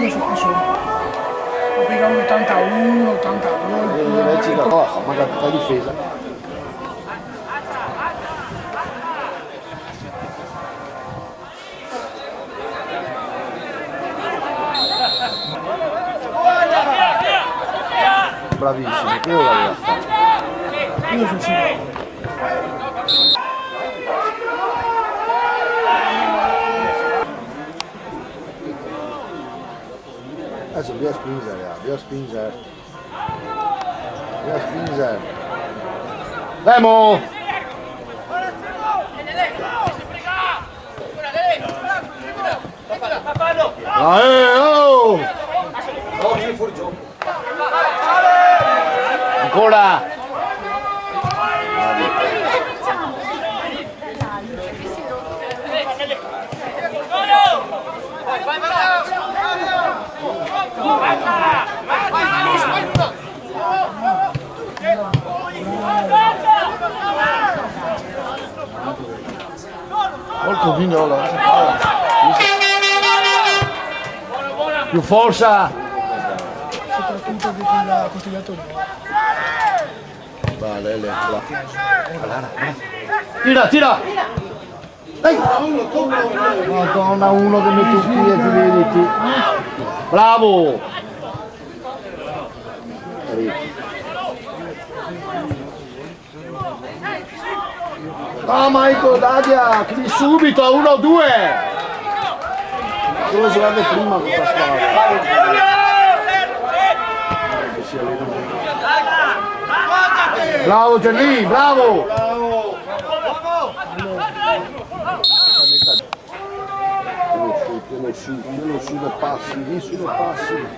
io so che sono. Ho pregato 81, 82. Magari la difesa. Bravissimo, che io l'aveva fatto. Io sono sicuro. Adesso via spingere, via spingere. Via spingere. Demo! Oh! Ancora! Molto Vignola. Più forza! Soprattutto di Costigliatore. Vale, tira, tira! Dai! Madonna, uno che mette un piede, vedi. Bravo! No, Michael, Dadia, qui subito a 1-2! Dove giocate prima con questa squadra? Bravo Gianni, bravo! Quello su dei passi, lì su dei passi.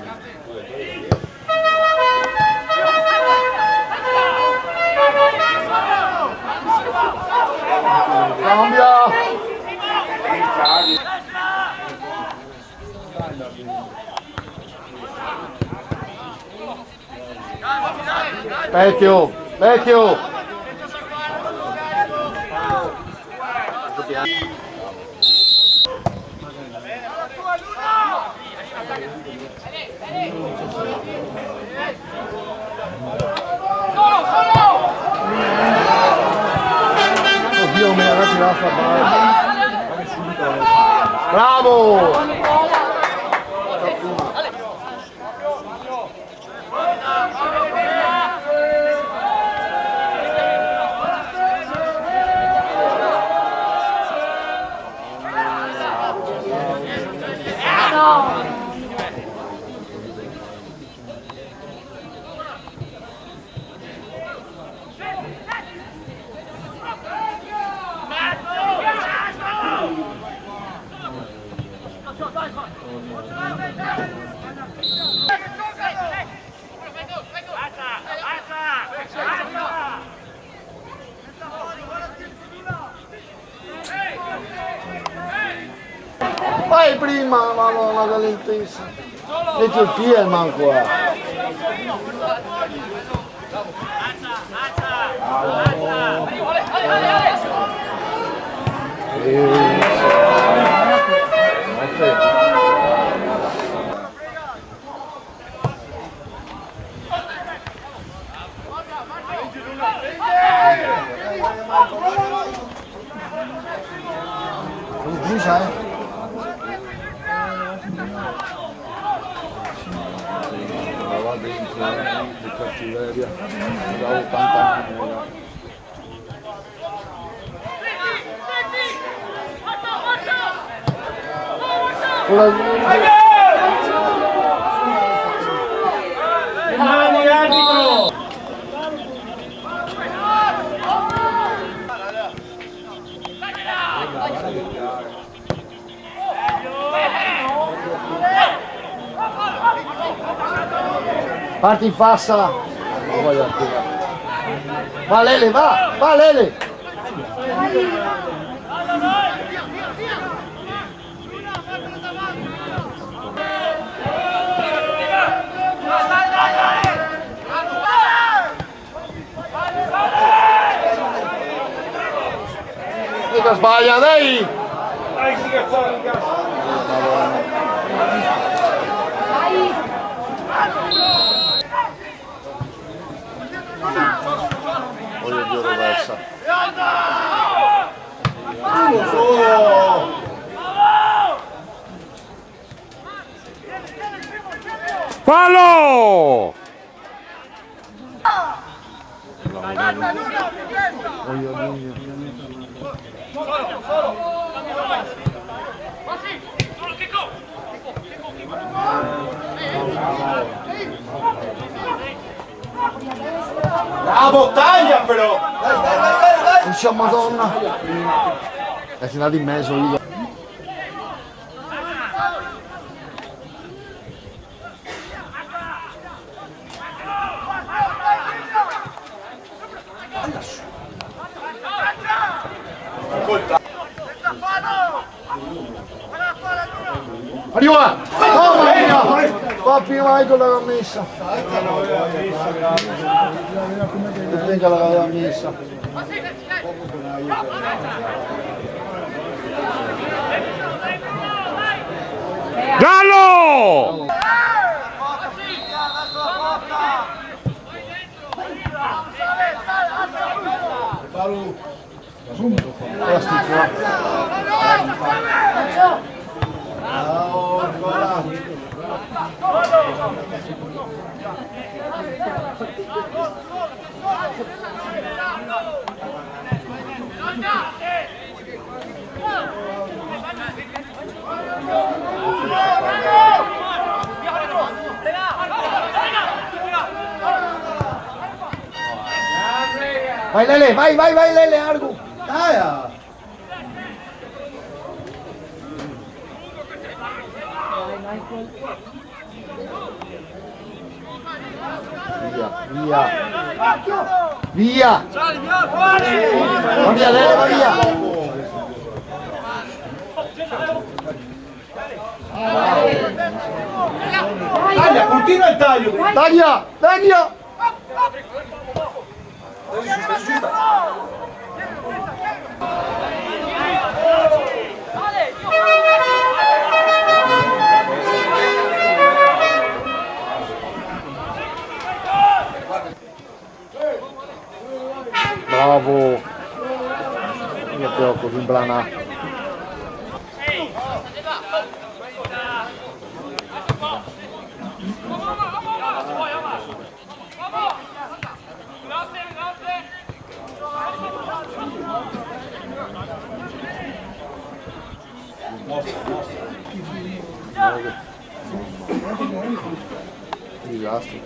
Cambia! Vecchio, vecchio! Oddio, me l'ha tirato a bravo! Vai prima, madonna, che lentissima. Metti il piede manco. Come sai? Dentro di cattiveria da 80 anni. Mani arbitro! Parti in fassa! Va Lele, va Lele! Mica sbaglia, dai! messa. Uno solo! Fallo! Bravo, taglia però! Dai! Dice Madonna! È finito in mezzo io. Arriva! Oh mia! Papi Michael l'aveva messa. Venga l'aveva messa. Giallo! Vai Lele, vai Lele, Argo. Dai! Via. Via! Va via Lele, va via! Taglia, continua il taglio! Taglia! Taglia! Bravo! Io però così blana. Disastro.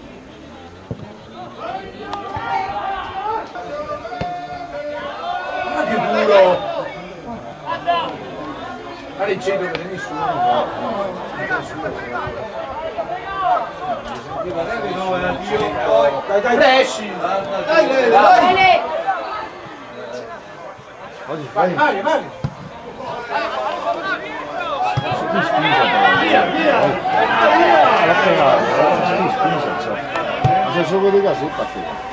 Ma che duro! Ma in centro non c'è nessuno. Dai, Bresci! Dai, Lele, dai! Vai! Se solo di casa il partito.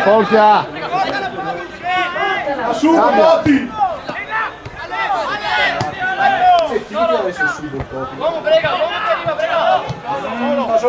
Portia! Su, Botti! Uomo, prega, uomo che arriva, prega! Pasó!